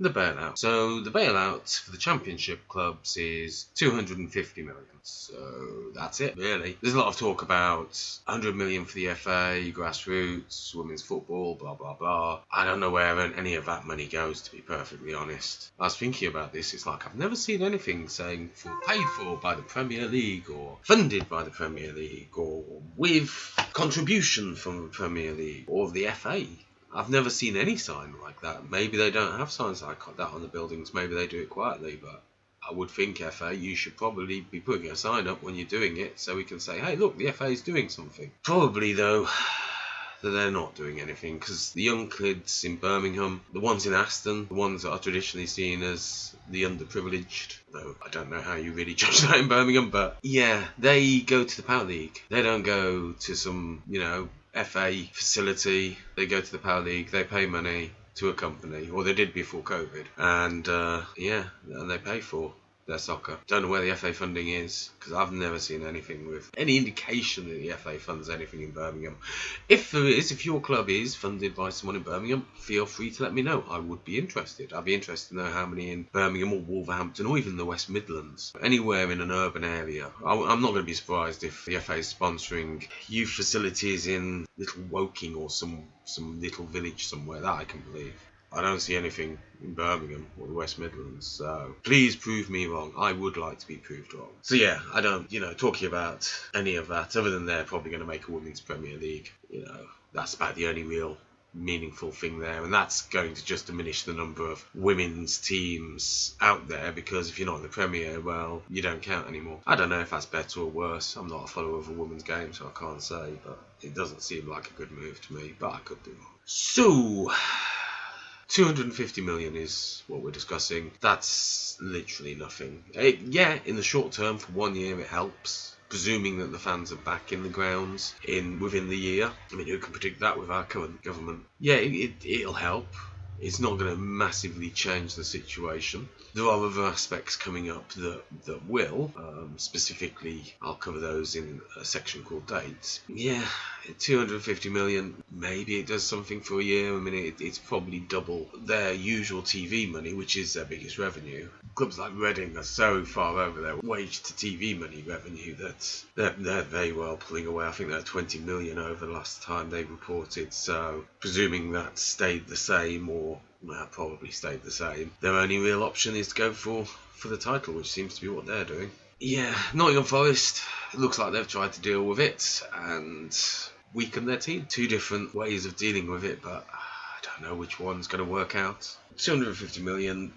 The bailout. So the bailout for the Championship clubs is 250 million. So that's it, really. There's a lot of talk about 100 million for the FA, grassroots, women's football, blah, blah, blah. I don't know where any of that money goes, to be perfectly honest. I was thinking about this. It's like I've never seen anything saying paid for by the Premier League or funded by the Premier League or with contribution from the Premier League or the FA. I've never seen any sign like that. Maybe they don't have signs like that on the buildings. Maybe they do it quietly, but I would think FA, you should probably be putting a sign up when you're doing it so we can say, hey, look, the FA is doing something. Probably, though, that they're not doing anything because the young kids in Birmingham, the ones in Aston, the ones that are traditionally seen as the underprivileged, though I don't know how you really judge that in Birmingham, but yeah, they go to the Power League. They don't go to some, FA facility. They go to the Power League, they pay money to a company, or they did before COVID, and and they pay for their soccer. Don't know where the FA funding is, because I've never seen anything with any indication that the FA funds anything in Birmingham. If there is, if your club is funded by someone in Birmingham, feel free to let me know. I would be interested. I'd be interested to know how many in Birmingham or Wolverhampton or even the West Midlands. Anywhere in an urban area. I'm not going to be surprised if the FA is sponsoring youth facilities in Little Woking or some little village somewhere. That I can believe. I don't see anything in Birmingham or the West Midlands, so please prove me wrong. I would like to be proved wrong. So yeah, I don't, talking about any of that, other than they're probably going to make a Women's Premier League, that's about the only real meaningful thing there, and that's going to just diminish the number of women's teams out there, because if you're not in the Premier, well, you don't count anymore. I don't know if that's better or worse. I'm not a follower of a women's game, so I can't say, but it doesn't seem like a good move to me, but I could be wrong. So 250 million is what we're discussing. That's literally nothing. In the short term, for 1 year, it helps, presuming that the fans are back in the grounds within the year. I mean, who can predict that with our current government? Yeah, it'll help. It's not going to massively change the situation. There are other aspects coming up that will. Specifically, I'll cover those in a section called dates. Yeah, 250 million, maybe it does something for a year. I mean, it's probably double their usual TV money, which is their biggest revenue. Clubs like Reading are so far over their wage to TV money revenue that they're very well pulling away. I think they're 20 million over the last time they reported. So presuming that stayed the same, or probably stayed the same, their only real option is to go for the title, which seems to be what they're doing. Yeah, Nottingham Forest, it looks like they've tried to deal with it and weaken their team. Two different ways of dealing with it, but I don't know which one's going to work out. 250 million,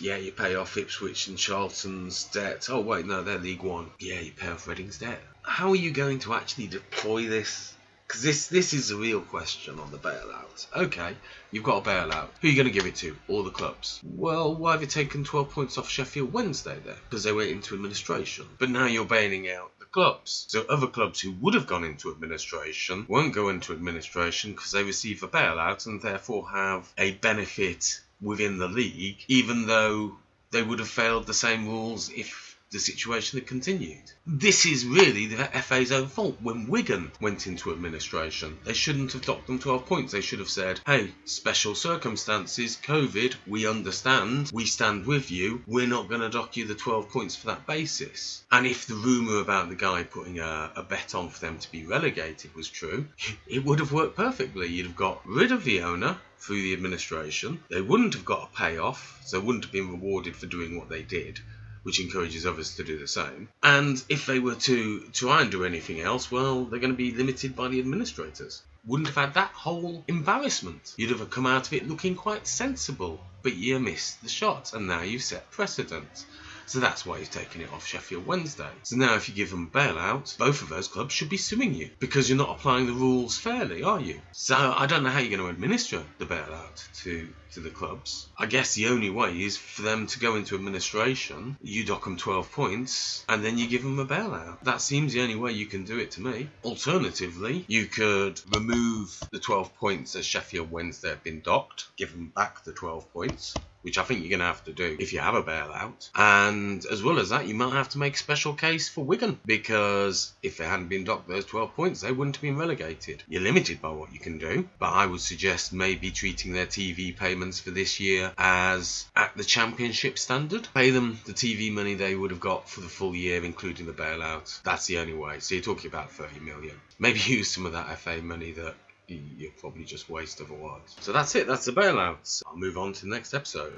yeah, you pay off Ipswich and Charlton's debt. Oh wait, no, they're League One. Yeah, you pay off Reading's debt. How are you going to actually deploy this? Because this is the real question on the bailout. Okay, you've got a bailout. Who are you going to give it to? All the clubs. Well, why have you taken 12 points off Sheffield Wednesday there? Because they went into administration. But now you're bailing out the clubs. So other clubs who would have gone into administration won't go into administration because they receive a bailout and therefore have a benefit within the league, even though they would have failed the same rules if the situation had continued. This is really the FA's own fault. When Wigan went into administration, they shouldn't have docked them 12 points. They should have said, hey, special circumstances, COVID, we understand, we stand with you, we're not going to dock you the 12 points for that basis. And if the rumour about the guy putting a bet on for them to be relegated was true, it would have worked perfectly. You'd have got rid of the owner through the administration, they wouldn't have got a payoff, so they wouldn't have been rewarded for doing what they did, which encourages others to do the same. And if they were to try and do anything else, well, they're going to be limited by the administrators. Wouldn't have had that whole embarrassment. You'd have come out of it looking quite sensible, but you missed the shot, and now you've set precedent. So that's why you've taken it off Sheffield Wednesday. So now if you give them a bailout, both of those clubs should be suing you, because you're not applying the rules fairly, are you? So I don't know how you're going to administer the bailout to the clubs. I guess the only way is for them to go into administration, you dock them 12 points, and then you give them a bailout. That seems the only way you can do it to me. Alternatively, you could remove the 12 points as Sheffield Wednesday have been docked, give them back the 12 points, which I think you're going to have to do if you have a bailout. And as well as that, you might have to make a special case for Wigan, because if they hadn't been docked those 12 points, they wouldn't have been relegated. You're limited by what you can do, but I would suggest maybe treating their TV payments for this year as at the Championship standard. Pay them the TV money they would have got for the full year, including the bailout. That's the only way. So you're talking about 30 million. Maybe use some of that FA money that you'll probably just waste otherwise. So that's it. That's the bailouts. I'll move on to the next episode.